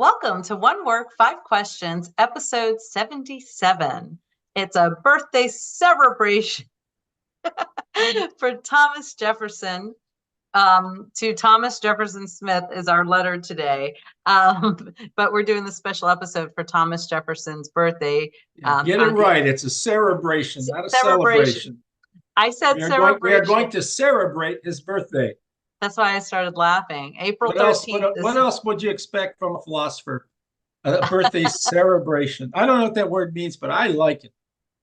Welcome to One Word, Five Questions, episode 77. It's a birthday celebration for Thomas Jefferson. To Thomas Jefferson Smith is our letter today. But we're doing the special episode for Thomas Jefferson's birthday. Get it right. It's a celebration, not a celebration. I said celebration. We are going to celebrate his birthday. That's why I started laughing. April 13th. What else would you expect from a philosopher? A birthday celebration. I don't know what that word means, but I like it.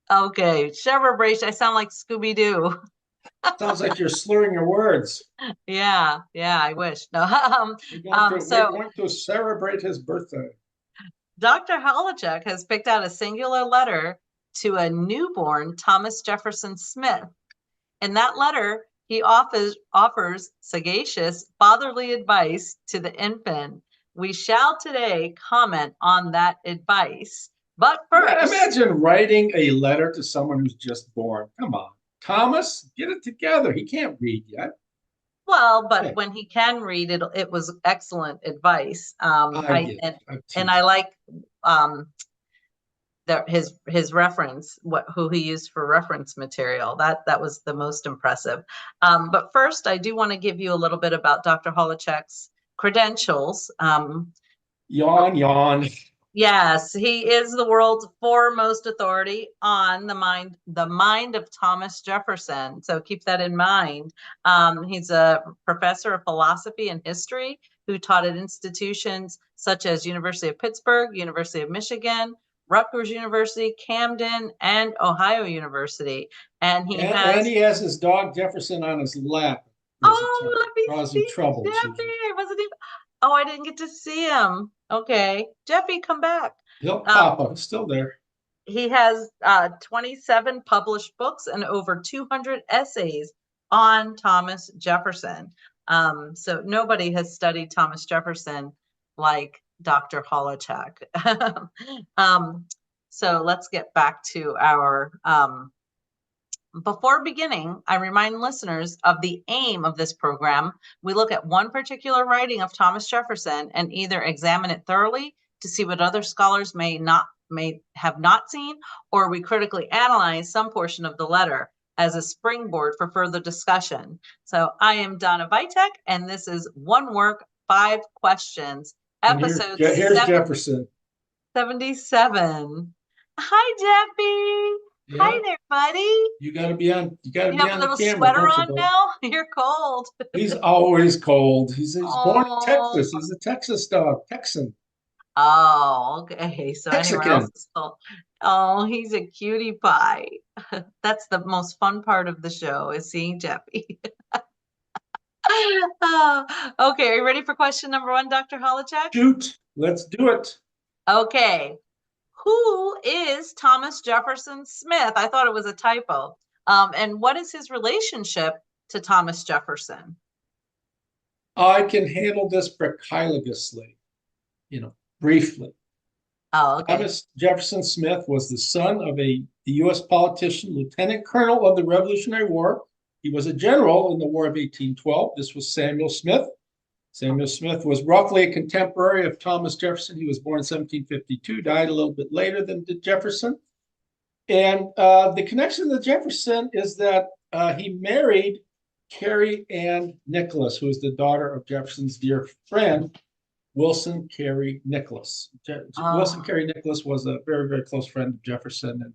Okay, celebration. I sound like Scooby-Doo. Sounds like you're slurring your words. Yeah, I wish. No. We're going to celebrate his birthday. Dr. Holacek has picked out a singular letter to a newborn Thomas Jefferson Smith. In that letter, he offers sagacious fatherly advice to the infant. We shall today comment on that advice. But first, imagine writing a letter to someone who's just born. Come on, Thomas, get it together. He can't read yet. Well, but when he can read it, it was excellent advice. I like his reference, who he used for reference material. That was the most impressive. But first, I do want to give you a little bit about Dr. Holacek's credentials. Yawn. Yes, he is the world's foremost authority on the mind of Thomas Jefferson. So keep that in mind. He's a professor of philosophy and history who taught at institutions such as University of Pittsburgh, University of Michigan, Rutgers University, Camden, and Ohio University. And he has his dog Jefferson on his lap. Let me see trouble. Jeffy, I didn't get to see him. Okay, Jeffy, come back. He'll pop up. He's still there. He has 27 published books and over 200 essays on Thomas Jefferson. So nobody has studied Thomas Jefferson like Dr. Holacek. So let's get back to our before beginning, I remind listeners of the aim of this program. We look at one particular writing of Thomas Jefferson and either examine it thoroughly to see what other scholars may have not seen, or we critically analyze some portion of the letter as a springboard for further discussion. So I am Donna Vitek, and this is One Work, Five Questions, episode here's Jefferson. 77. Hi, Jeffy. Yeah. Hi there, buddy. You got to be on. You got to be on the camera. You have a little sweater on now. You're cold. He's always cold. He's born in Texas. He's a Texas dog, Texan. Oh, okay. So Mexican. Anywhere else is cold. Oh, he's a cutie pie. That's the most fun part of the show, is seeing Jeffy. Okay, are you ready for question number one, Dr. Holacek? Shoot, let's do it. Okay. Who is Thomas Jefferson Smith? I thought it was a typo. And what is his relationship to Thomas Jefferson? I can handle this precariously, briefly. Oh, okay. Thomas Jefferson Smith was the son of the U.S. politician, lieutenant colonel of the Revolutionary War. He was a general in the War of 1812. This was Samuel Smith. Samuel Smith was roughly a contemporary of Thomas Jefferson. He was born in 1752, died a little bit later than Jefferson. And the connection to Jefferson is that he married Carrie Ann Nicholas, who is the daughter of Jefferson's dear friend, Wilson Carey Nicholas. Wilson Carey Nicholas was a very, very close friend of Jefferson. And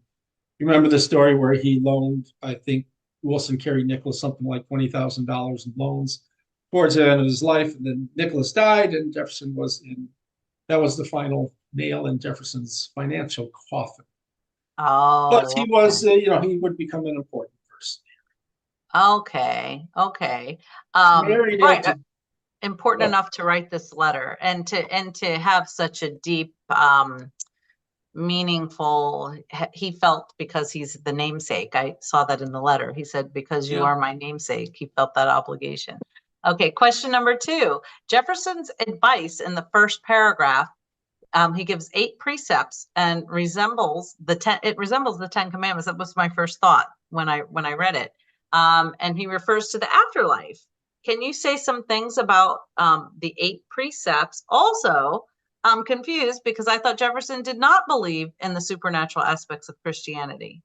you remember the story where he loaned, I think, Wilson Carey Nicholas something like $20,000 in loans towards the end of his life, and then Nicholas died, and Jefferson that was the final nail in Jefferson's financial coffin. Oh, but he was, he would become an important person. Okay. Right. Important enough to write this letter and to have such a deep, meaningful. He felt, because he's the namesake. I saw that in the letter. He said, because you are my namesake. He felt that obligation. Okay, question number two. Jefferson's advice in the first paragraph, he gives 8 precepts and resembles the 10 Commandments. That was my first thought when I read it. And he refers to the afterlife. Can you say some things about the 8 precepts? Also, I'm confused because I thought Jefferson did not believe in the supernatural aspects of Christianity.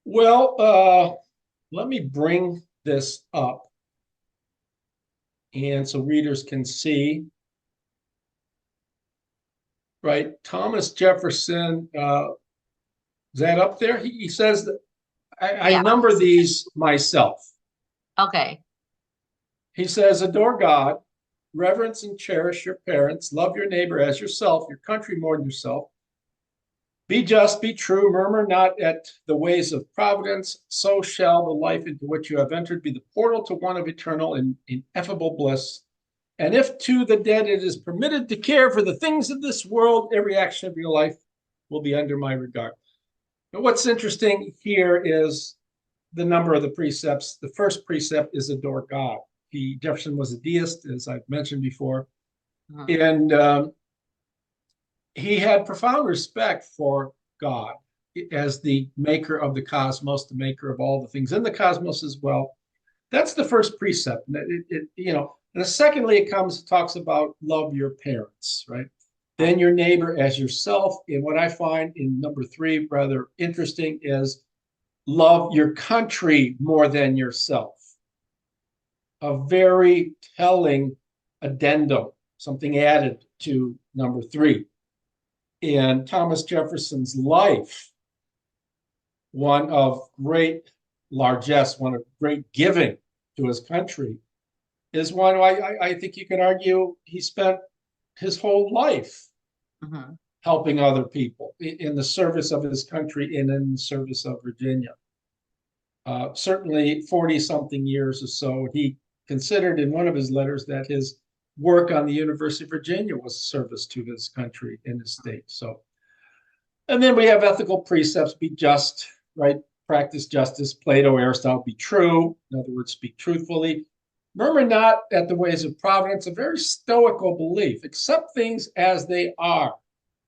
Well, let me bring this up and so readers can see. Right, Thomas Jefferson, is that up there? He says that I Yeah. number these myself. Okay. He says, adore God, reverence and cherish your parents, love your neighbor as yourself, your country more than yourself. Be just, be true, murmur not at the ways of providence. So shall the life into which you have entered be the portal to one of eternal and ineffable bliss. And if to the dead it is permitted to care for the things of this world, every action of your life will be under my regard. But what's interesting here is the number of the precepts. The first precept is adore God. Jefferson was a deist, as I've mentioned before, and he had profound respect for God as the maker of the cosmos, the maker of all the things in the cosmos as well. That's the first precept. And secondly, it talks about love your parents, right? Then your neighbor as yourself. And what I find in number 3 rather interesting is love your country more than yourself. A very telling addendum, something added to number 3. In Thomas Jefferson's life, one of great largesse, one of great giving to his country, is one I think you can argue he spent his whole life helping other people in the service of his country and in the service of Virginia. Certainly 40-something years or so, he considered in one of his letters that his work on the University of Virginia was a service to his country and his state. So, and then we have ethical precepts: be just, right? Practice justice. Plato, Aristotle, be true. In other words, speak truthfully. Murmur not at the ways of providence, a very stoical belief. Accept things as they are.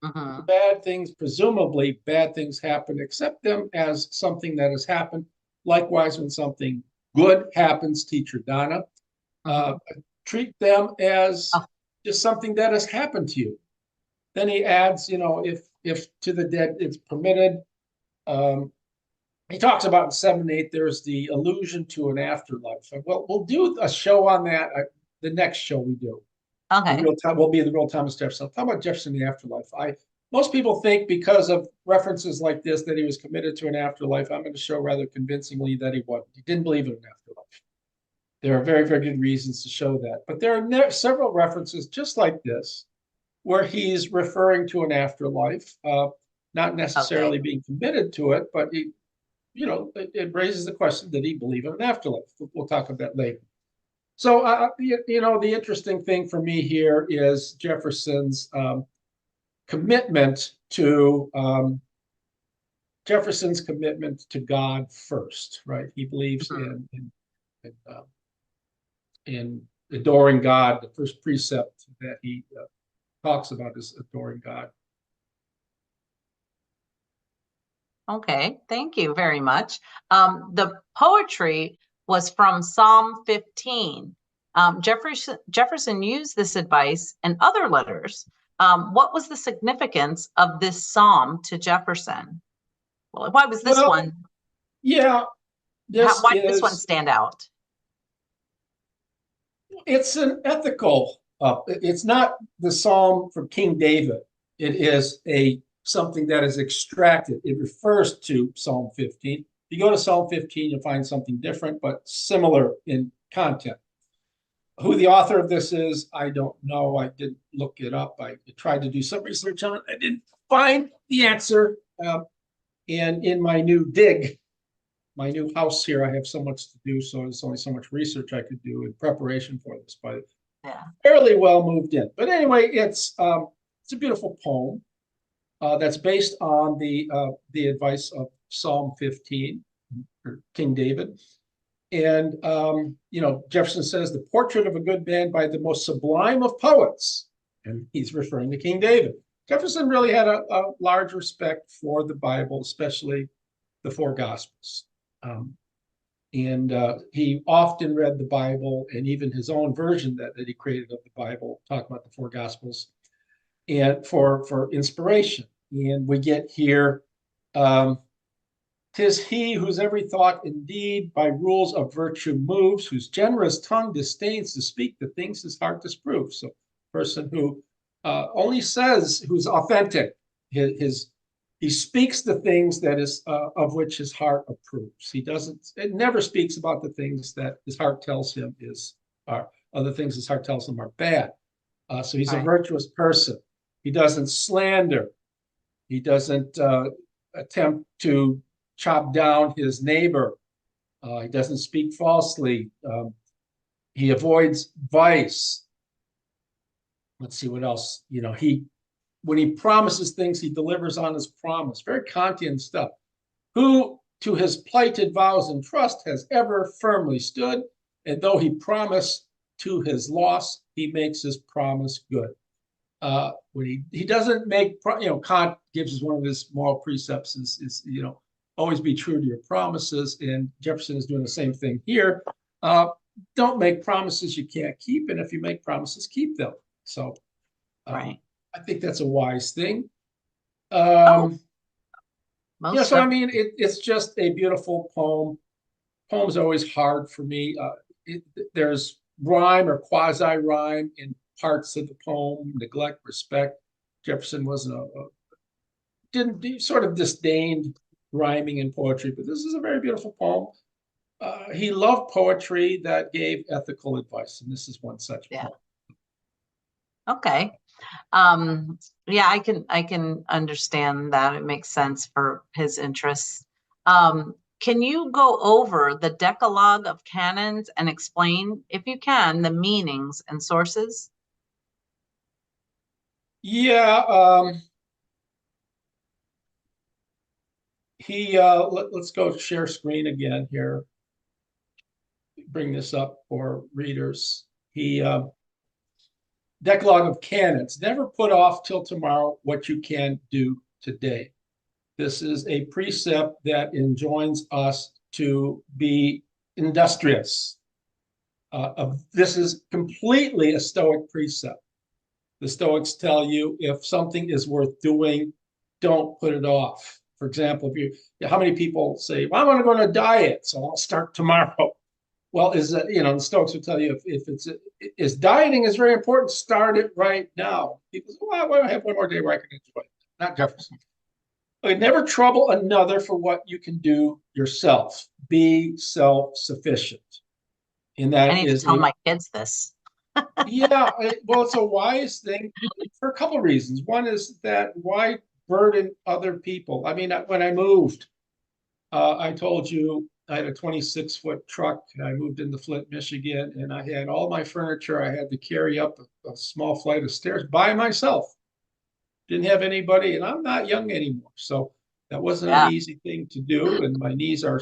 Bad things, presumably bad things happen. Accept them as something that has happened. Likewise, when something good happens, teacher Donna, treat them as just something that has happened to you. Then he adds, if to the dead it's permitted. He talks about in 7 and 8, there's the allusion to an afterlife. Well, we'll do a show on that. The next show we do. Okay. Will be the real Thomas Jefferson. Talk about Jefferson in the afterlife. Most people think because of references like this that he was committed to an afterlife. I'm going to show rather convincingly that he wasn't. He didn't believe in an afterlife. There are very, very good reasons to show that. But there are several references just like this where he's referring to an afterlife, not necessarily being committed to it, but it raises the question, did he believe in an afterlife? We'll talk about that later. So, the interesting thing for me here is Jefferson's commitment to God first, right? He believes in adoring God. The first precept that he talks about is adoring God. Okay, thank you very much. The poetry was from Psalm 15. Jefferson used this advice in other letters. What was the significance of this psalm to Jefferson? Well, why was this one? Yeah, why did this one stand out? It's an ethical. It's not the psalm from King David. It is something that is extracted. It refers to Psalm 15. If you go to Psalm 15, you'll find something different, but similar in content. Who the author of this is, I don't know. I didn't look it up. I tried to do some research on it. I didn't find the answer. And in my new house here, I have so much to do, so there's only so much research I could do in preparation for this, but fairly well moved in. But anyway, it's a beautiful poem that's based on the advice of Psalm 15, or King David. And, Jefferson says, the portrait of a good man by the most sublime of poets. And he's referring to King David. Jefferson really had a large respect for the Bible, especially the 4 Gospels. And he often read the Bible, and even his own version that he created of the Bible, talk about the 4 Gospels. and for inspiration. And we get here, 'tis he whose every thought indeed by rules of virtue moves, whose generous tongue disdains to speak the things his heart disproves. So person who only says, who's authentic, he speaks the things that is of which his heart approves. It never speaks about the things that his heart tells him are other things his heart tells him are bad. So he's a virtuous person. He doesn't slander. He doesn't attempt to chop down his neighbor. He doesn't speak falsely. He avoids vice. Let's see what else. When he promises things, he delivers on his promise. Very Kantian stuff. Who to his plighted vows and trust has ever firmly stood, and though he promised to his loss, he makes his promise good. When he doesn't make, Kant gives us one of his moral precepts is always be true to your promises, and Jefferson is doing the same thing here. Don't make promises you can't keep, and if you make promises, keep them. So, Right. I think that's a wise thing. Most So I mean, it's just a beautiful poem. Poems are always hard for me. There's rhyme or quasi-rhyme in parts of the poem, neglect, respect. Jefferson sort of disdained rhyming in poetry, but this is a very beautiful poem. He loved poetry that gave ethical advice, and this is one such poem. Okay. Yeah, I can understand that. It makes sense for his interests. Can you go over the Decalogue of Canons and explain, if you can, the meanings and sources? Yeah. Let's go share screen again here. Bring this up for readers. Decalogue of Canons, never put off till tomorrow what you can do today. This is a precept that enjoins us to be industrious. This is completely a Stoic precept. The Stoics tell you if something is worth doing, don't put it off. For example, how many people say, well, I want to go on a diet, so I'll start tomorrow. Well, the Stoics will tell you if dieting is very important, start it right now. People say, well, why don't I have one more day where I can enjoy it? Not Jefferson. Never trouble another for what you can do yourself. Be self-sufficient. And that I need to tell my kids this. Well, it's a wise thing for a couple of reasons. One is that why burden other people? I mean, when I moved, I told you I had a 26-foot truck. I moved into Flint, Michigan, and I had all my furniture. I had to carry up a small flight of stairs by myself. Didn't have anybody, and I'm not young anymore. So that wasn't an easy thing to do, and my knees are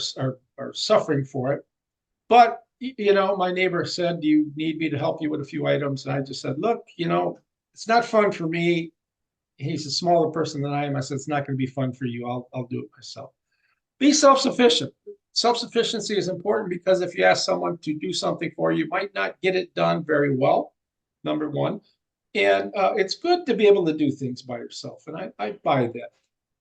suffering for it. But my neighbor said, do you need me to help you with a few items? And I just said, look, it's not fun for me. He's a smaller person than I am. I said, it's not going to be fun for you. I'll do it myself. Be self-sufficient. Self-sufficiency is important because if you ask someone to do something for you, you might not get it done very well, number one. And it's good to be able to do things by yourself. And I buy that.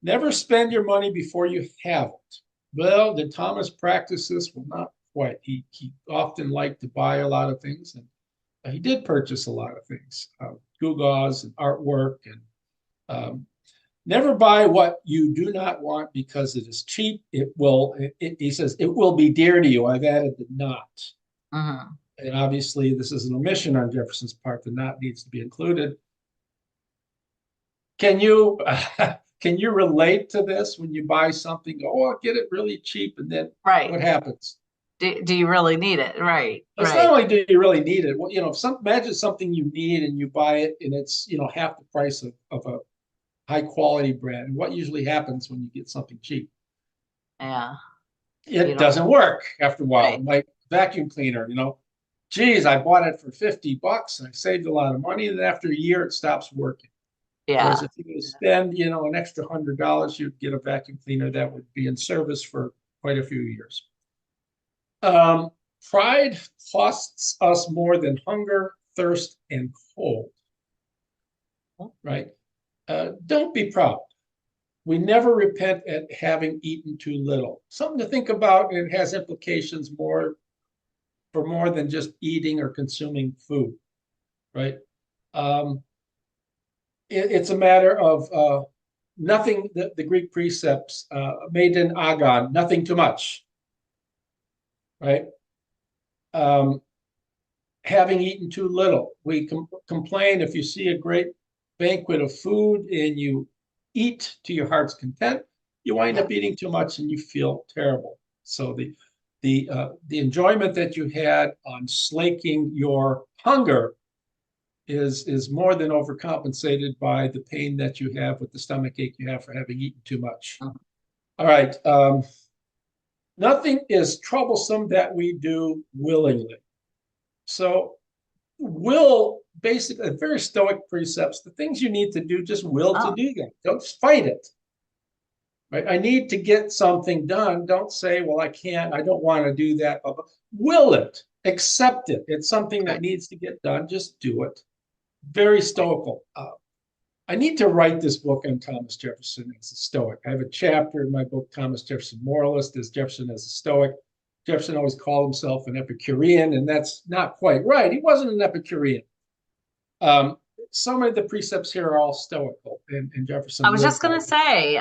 Never spend your money before you have it. Well, did Thomas practice this? Well, not quite. He often liked to buy a lot of things, and he did purchase a lot of things, gewgaws and artwork, and never buy what you do not want because it is cheap. He says, it will be dear to you. I've added the not. Mm-hmm. And obviously, this is an omission on Jefferson's part. The not needs to be included. Can you relate to this when you buy something? Oh, I'll get it really cheap, and then what happens? Do you really need it? Right. It's not only do you really need it. Well, imagine something you need and you buy it, and it's half the price of a high quality brand. And what usually happens when you get something cheap? Yeah. It doesn't work after a while. Right. Like vacuum cleaner, geez, I bought it for $50 and I saved a lot of money. And then after a year, it stops working. Yeah. Whereas if you spend, an extra $100, you'd get a vacuum cleaner that would be in service for quite a few years. Pride costs us more than hunger, thirst, and cold. Right? Don't be proud. We never repent at having eaten too little. Something to think about, and it has implications for more than just eating or consuming food, right? It's a matter of nothing, the Greek precepts, made in agon, nothing too much, right? Having eaten too little. We complain if you see a great banquet of food and you eat to your heart's content, you wind up eating too much and you feel terrible. So the enjoyment that you had on slaking your hunger is more than overcompensated by the pain that you have with the stomach ache you have for having eaten too much. All right. Nothing is troublesome that we do willingly. So will, basically, very Stoic precepts, the things you need to do, just will to do them. Don't fight it. Right? I need to get something done. Don't say, well, I can't, I don't want to do that. Will it, accept it. It's something that needs to get done. Just do it. Very stoical. I need to write this book on Thomas Jefferson as a Stoic. I have a chapter in my book, Thomas Jefferson Moralist, as Jefferson as a Stoic. Jefferson always called himself an Epicurean, and that's not quite right. He wasn't an Epicurean. Some of the precepts here are all stoical, and Jefferson. I was just going to say,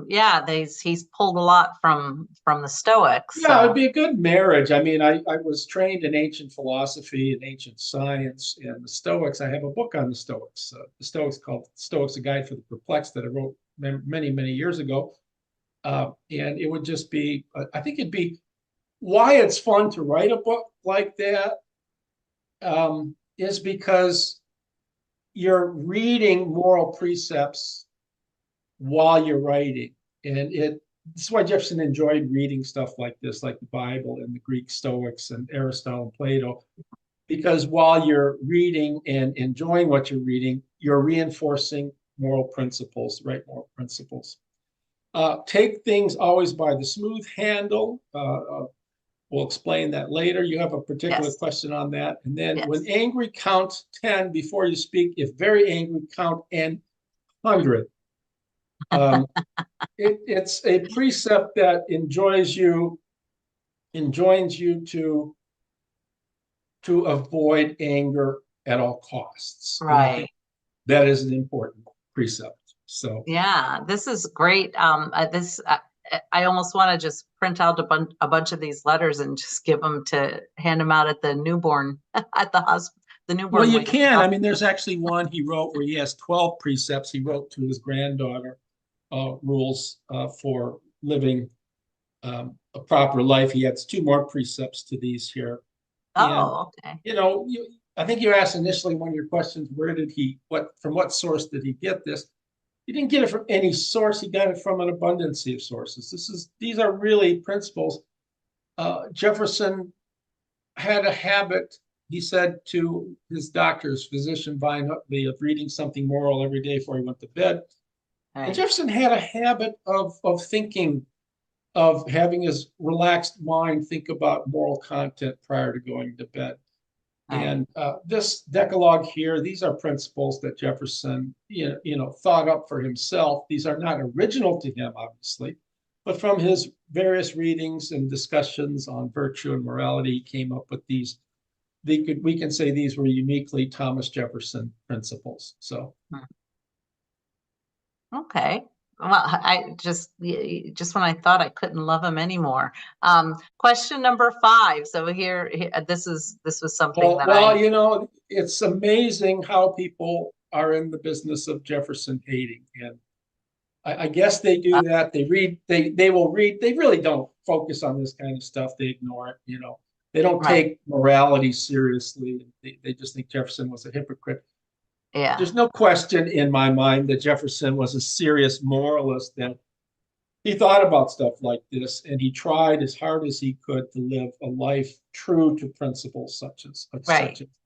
yeah, he's pulled a lot from the Stoics. Yeah, so it'd be a good marriage. I mean, I was trained in ancient philosophy and ancient science, and the Stoics. I have a book on the Stoics. The Stoics called "Stoics: A Guide for the Perplexed" that I wrote many years ago, and it would just be. I think it'd be why it's fun to write a book like that is because you're reading moral precepts while you're writing. And this is why Jefferson enjoyed reading stuff like this, like the Bible and the Greek Stoics and Aristotle and Plato, because while you're reading and enjoying what you're reading, you're reinforcing moral principles, right? Moral principles. Take things always by the smooth handle. We'll explain that later. You have a particular question on that. And then when angry, count 10 before you speak. If very angry, count 100. It's a precept that enjoins you to avoid anger at all costs. Right. That is an important precept. So yeah, this is great. I almost want to just print out a bunch of these letters and just hand them out at the newborn at the hospital. The newborn. Well, you can. I mean, there's actually one he wrote where he has 12 precepts he wrote to his granddaughter, rules for living a proper life. He adds 2 more precepts to these here. Oh, and, okay. I think you asked initially one of your questions, from what source did he get this? He didn't get it from any source. He got it from an abundance of sources. These are really principles. Jefferson had a habit, he said to his doctor's physician, Vine Hutley, of reading something moral every day before he went to bed. Right. And Jefferson had a habit of thinking, of having his relaxed mind think about moral content prior to going to bed. And this Decalogue here, these are principles that Jefferson, thought up for himself. These are not original to him, obviously, but from his various readings and discussions on virtue and morality, he came up with these. We can say these were uniquely Thomas Jefferson principles. So, okay. Well, I just when I thought I couldn't love him anymore. Question number 5. So here this was something it's amazing how people are in the business of Jefferson hating, and I guess they do that. They read, they will read. They really don't focus on this kind of stuff. They ignore it. They don't take morality seriously. They just think Jefferson was a hypocrite. Yeah. There's no question in my mind that Jefferson was a serious moralist, and he thought about stuff like this, and he tried as hard as he could to live a life true to principles such as.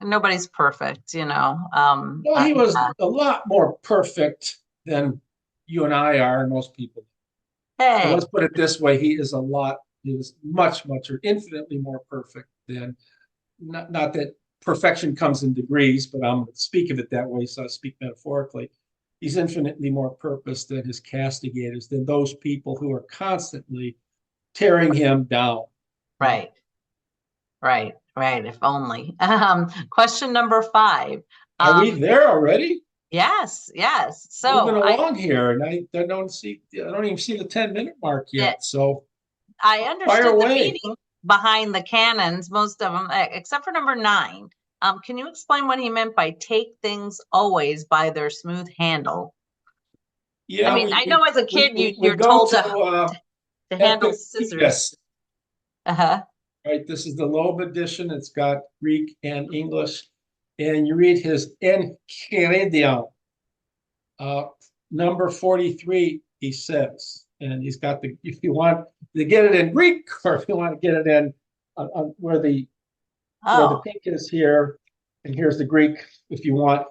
Nobody's perfect, Well, he was a lot more perfect than you and I are, and most people. Hey. So let's put it this way: he is much, or infinitely more perfect than. Not that perfection comes in degrees, but I'm going to speak of it that way, so I speak metaphorically. He's infinitely more purpose than his castigators, than those people who are constantly tearing him down. Right. Right. Right. If only. Question number 5. Are we there already? Yes. Yes. Moving So along here, and I don't even see the 10-minute mark yet. So I fire understood the away. meaning behind the canons, most of them, except for number 9. Can you explain what he meant by take things always by their smooth handle? Yeah, I mean, I know as a kid we you're go told to to handle scissors. Epictetus, Uh-huh. right? This is the Loeb edition. It's got Greek and English, and you read his Enchiridion, number 43. He says, and he's got the. If you want to get it in Greek, or if you want to get it in where the Oh, pink is here, and here's the Greek. If you want,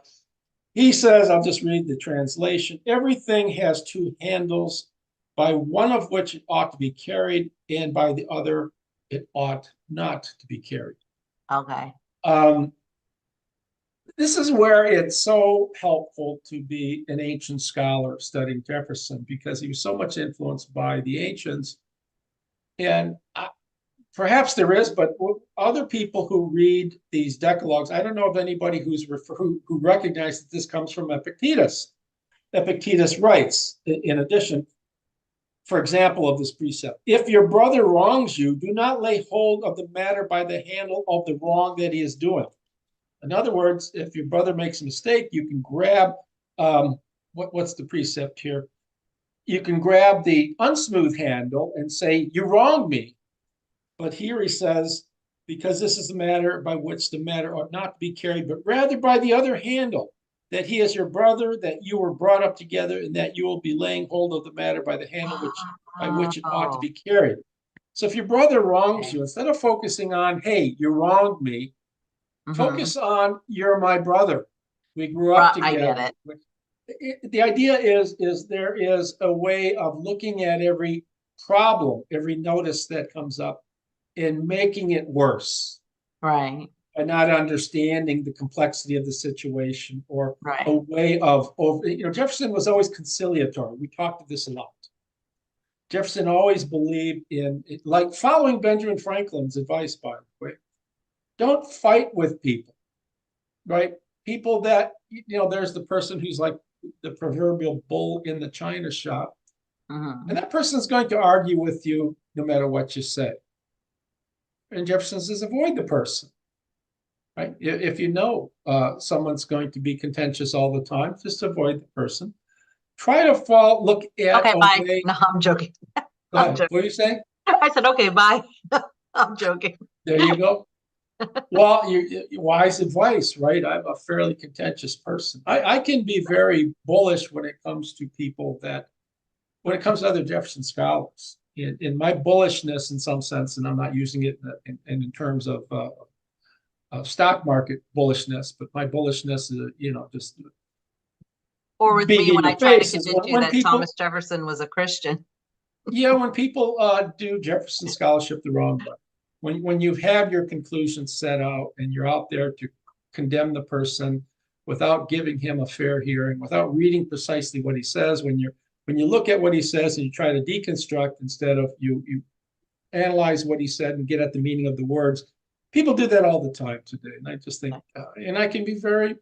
he says, I'll just read the translation. Everything has two handles, by one of which it ought to be carried, and by the other it ought not to be carried. okay. Um, this is where it's so helpful to be an ancient scholar studying Jefferson, because he was so much influenced by the ancients. And perhaps there is, but other people who read these decalogues, I don't know of anybody who recognized that this comes from Epictetus. Epictetus writes, in addition, for example, of this precept: if your brother wrongs you, do not lay hold of the matter by the handle of the wrong that he is doing. In other words, if your brother makes a mistake, you can grab what's the precept here? You can grab the unsmooth handle and say, you wronged me. But here he says, because this is the matter by which the matter ought not to be carried, but rather by the other handle, that he is your brother, that you were brought up together, and that you will be laying hold of the matter by the handle by which it ought to Oh, be carried. So if your brother wrongs okay. you, instead of focusing on, hey, you wronged me, Mm-hmm. focus on, you're my brother. We grew up Right, I get together. it. The idea is there is a way of looking at every problem, every notice that comes up, and making it worse Right. by not understanding the complexity of the situation, or a Right. way of, Jefferson was always conciliatory. We talked of this a lot. Jefferson always believed in, like following Benjamin Franklin's advice, by the way, don't fight with people, right? People that, there's the person who's like the proverbial bull in the china shop, Mm-hmm. and that person's going to argue with you no matter what you say. And Jefferson says, avoid the person, right? If you know someone's going to be contentious all the time, just avoid the person. Try to look at Okay, a bye. way. No, I'm joking. Go I'm ahead. joking. What are you saying? I said, okay, bye. I'm joking. There you go. Well, wise advice, right? I'm a fairly contentious person. I can be very bullish when it comes to people when it comes to other Jefferson scholars. In my bullishness, in some sense, and I'm not using it in terms of stock market bullishness, but my bullishness is, just Or with being me in when I your try to face is convince you when that people, Thomas Jefferson was a Christian. yeah, when people do Jefferson scholarship the wrong way. When you have your conclusions set out and you're out there to condemn the person without giving him a fair hearing, without reading precisely what he says, when you look at what he says and you try to deconstruct instead of you analyze what he said and get at the meaning of the words, people do that all the time today. And I just think, and I can be very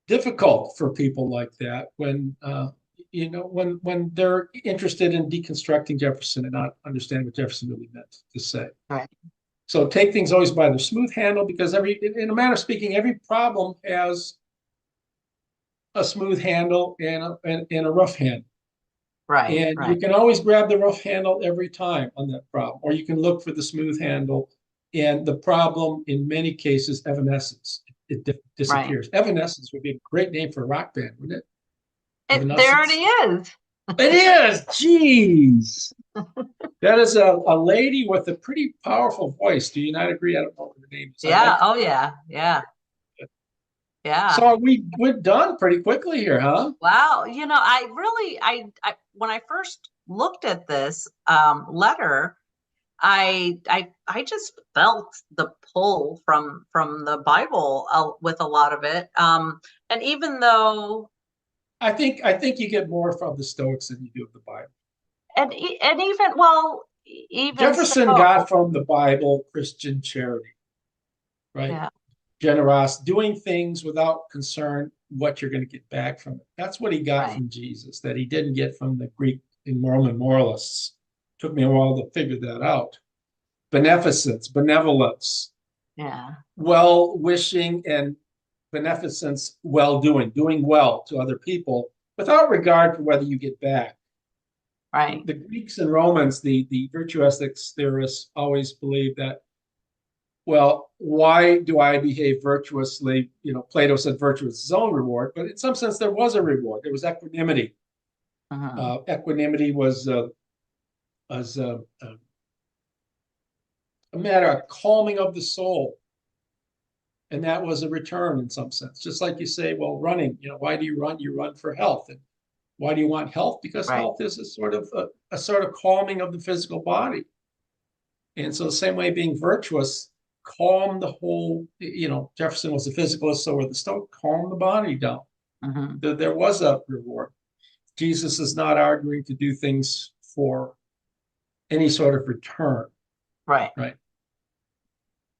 difficult for people like that when they're interested in deconstructing Jefferson and not understand what Jefferson really meant to say. Right. So take things always by the smooth handle, because in a manner of speaking, every problem has a smooth handle and a rough handle. Right. And you Right. can always grab the rough handle every time on that problem, or you can look for the smooth handle, and the problem in many cases evanesces. It Right. disappears. Evanescence would be a great name for a rock band, wouldn't it? There it Evanescence. is. It is. Jeez. That is a lady with a pretty powerful voice. Do you not agree? I don't know what her name is. I Yeah. like Oh, it. yeah. Yeah. Yeah. So we're done pretty quickly here, huh? Wow. I really, when I first looked at this letter, I just felt the pull from the Bible with a lot of it. And even though I think you get more from the Stoics than you do of the Bible. And even, well, even Jefferson so, got from the Bible Christian charity, right? yeah, Generosity, doing things without concern what you're going to get back from it. That's what he got right, from Jesus, that he didn't get from the Greek and Roman moralists. Took me a while to figure that out. Beneficence, benevolence, yeah, well-wishing, and beneficence, well-doing, doing well to other people without regard for whether you get back. right, The Greeks and Romans, the virtue ethics theorists always believed that, well, why do I behave virtuously? Plato said virtue is its own reward, but in some sense, there was a reward. There was equanimity. Equanimity was a matter of calming of the soul. And that was a return in some sense. Just like you say, well, running, why do you run? You run for health. And why do you want health? Because right, health is a sort of calming of the physical body. And so the same way being virtuous, calm the whole, Jefferson was a physicalist, so were the Stoics, calm the body down. There was a reward. Jesus is not arguing to do things for any sort of return. right. Right.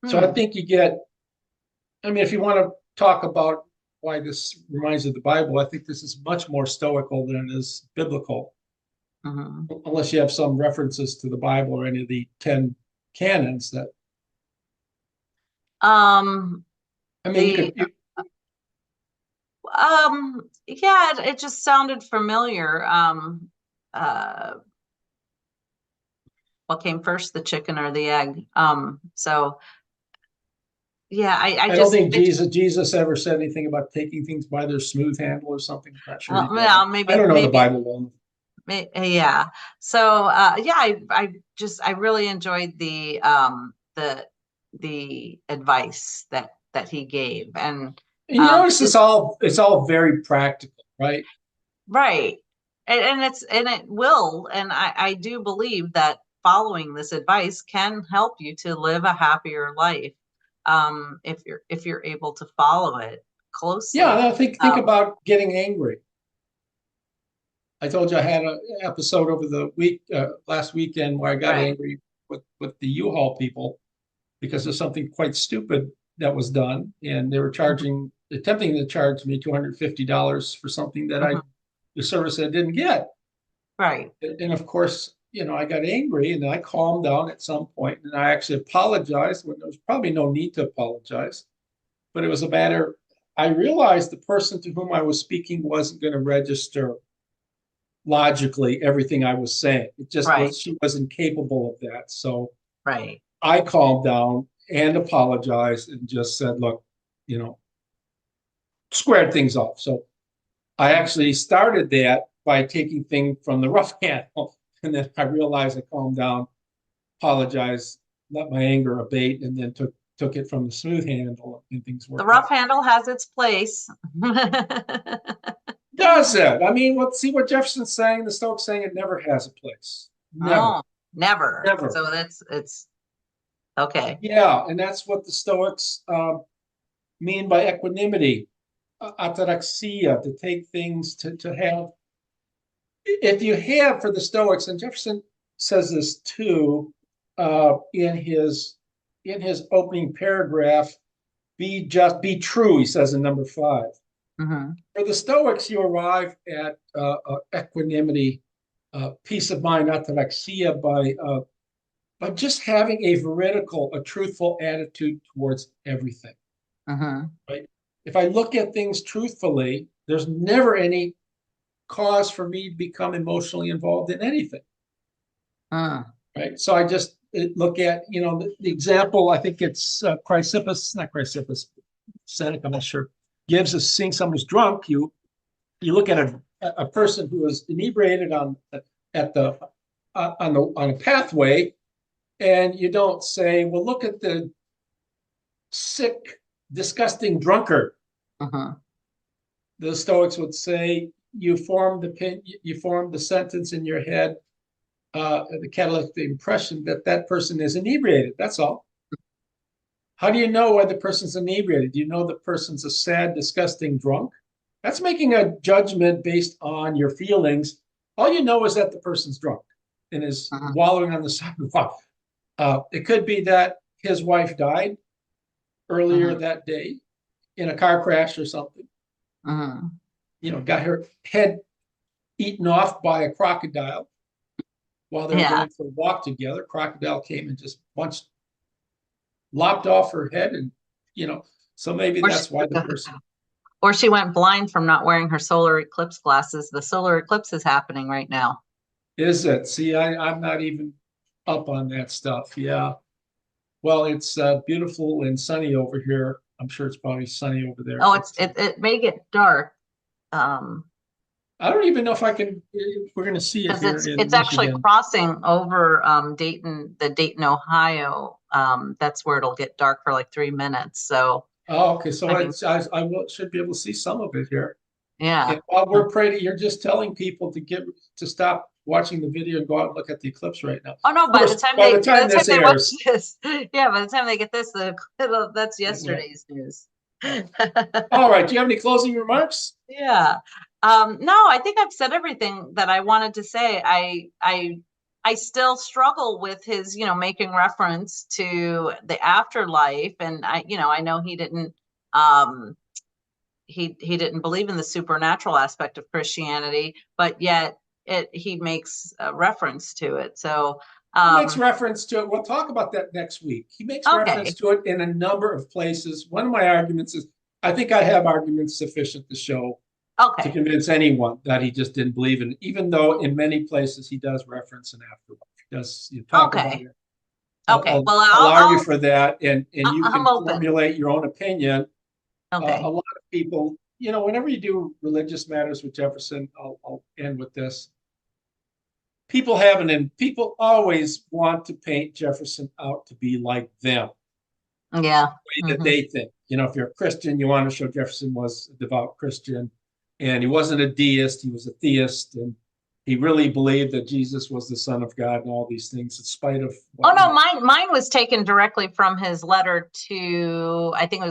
So I think you get, if you want to talk about why this reminds you of the Bible, I think this is much more stoical than it is biblical. Unless you have some references to the Bible or any of the 10 canons that. Yeah, it just sounded familiar. What came first, the chicken or the egg? So yeah, I don't think Jesus ever said anything about taking things by their smooth handle or something. I'm not sure. Well, maybe I don't know maybe, the Bible well. Yeah. So yeah, I really enjoyed the advice that he gave, and you notice it's all very practical, right? Right. And it will, and I do believe that following this advice can help you to live a happier life, if you're able to follow it closely. Yeah, I think about getting angry. I told you I had an episode over the week last weekend where I got angry with the U-Haul people because of something quite stupid that was done, and they were attempting to charge me $250 for something that the service I didn't get. Right. And of course, I got angry, and then I calmed down at some point, and I actually apologized when there was probably no need to apologize, but it was a matter. I realized the person to whom I was speaking wasn't going to register logically everything I was saying. It just she wasn't capable of that. So I calmed down and apologized and just said, look, squared things off. So I actually started that by taking things from the rough handle. And then I realized I calmed down, apologized, let my anger abate, and then took it from the smooth handle, and things worked. The rough handle has its place. Does it? Let's see what Jefferson's saying. The Stoics saying it never has a place. Never. Oh, never. Never. So it's okay. Yeah, and that's what the Stoics mean by equanimity, ataraxia, to take things to have. If you have, for the Stoics, and Jefferson says this too, in his opening paragraph, be true, he says in number 5. For the Stoics, you arrive at equanimity, peace of mind, ataraxia, by just having a veridical, a truthful attitude towards everything. Right? If I look at things truthfully, there's never any cause for me to become emotionally involved in anything. Right? So I just look at, the example, I think it's Seneca, I'm not sure, gives us seeing someone who's drunk. You look at a person who is inebriated on a pathway, and you don't say, well, look at the sick, disgusting drunkard. The Stoics would say, you form the sentence in your head, the catalytic impression that person is inebriated. That's all. How do you know whether the person's inebriated? Do you know the person's a sad, disgusting drunk? That's making a judgment based on your feelings. All you know is that the person's drunk and is wallowing on the sidewalk. It could be that his wife died earlier that day in a car crash or something. Got her head eaten off by a crocodile while they were Yeah. going for a walk together. Crocodile came and just lopped off her head, and so maybe that's why the person. Or she went blind from not wearing her solar eclipse glasses. The solar eclipse is happening right now. Is it? See, I'm not even up on that stuff. Yeah. Well, it's beautiful and sunny over here. I'm sure it's probably sunny over there. Oh, it may get dark. I don't even know if we're going to see it here in it's actually Michigan. crossing over Dayton, Ohio. That's where it'll get dark for like 3 minutes. So. Oh, okay. So I should be able to see some of it here. Yeah. And while we're praying, you're just telling people to stop watching the video and go out and look at the eclipse right now. Oh no! By the time they watch this, yeah. By the time they get this, that's yesterday's news. All right. Do you have any closing remarks? Yeah. No, I think I've said everything that I wanted to say. I still struggle with his, making reference to the afterlife, and I know he didn't. He didn't believe in the supernatural aspect of Christianity, but yet he makes a reference to it. So he makes reference to it. We'll talk about that next week. He makes reference to it in a number of places. One of my arguments is I think I have arguments sufficient to show to convince anyone that he just didn't believe in it, even though in many places he does reference an afterlife. He does talk about it. Okay. I'll argue for that, and you can formulate your own opinion. Okay. A lot of people, whenever you do religious matters with Jefferson, I'll end with this. People always want to paint Jefferson out to be like them. Yeah. The way that they think. If you're a Christian, you want to show Jefferson was a devout Christian, and he wasn't a deist, he was a theist, and he really believed that Jesus was the Son of God and all these things, in spite of. Oh no, mine was taken directly from his letter to, I think it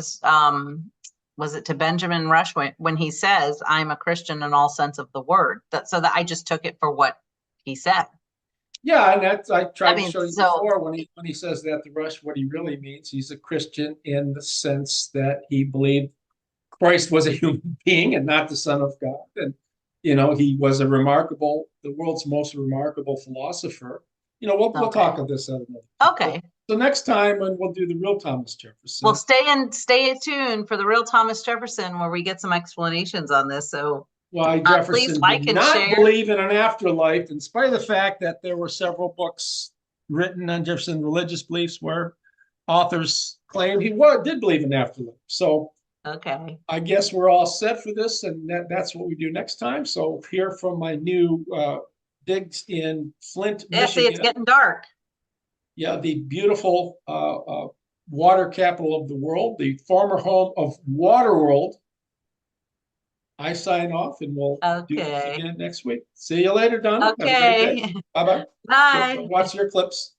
was it to Benjamin Rush when he says, "I'm a Christian in all sense of the word." So that I just took it for what he said. Yeah, and I tried to show you before when he says that to Rush, what he really means. He's a Christian in the sense that he believed Christ was a human being and not the Son of God, and he was the world's most remarkable philosopher. We'll talk of this at another time. Okay. So next time, when we'll do the real Thomas Jefferson. Well, stay tuned for the real Thomas Jefferson, where we get some explanations on this. So why Jefferson did not believe in an afterlife, in spite of the fact that there were several books written on Jefferson's religious beliefs where authors claimed he did believe in afterlife. So I guess we're all set for this, and that's what we do next time. So hear from my new digs in Flint, Michigan. See, it's getting dark. Yeah, the beautiful water capital of the world, the former home of Waterworld. I sign off, and we'll do this again next week. See you later, Donna. Okay. Have a great day. Bye-bye. Bye. Watch your clips.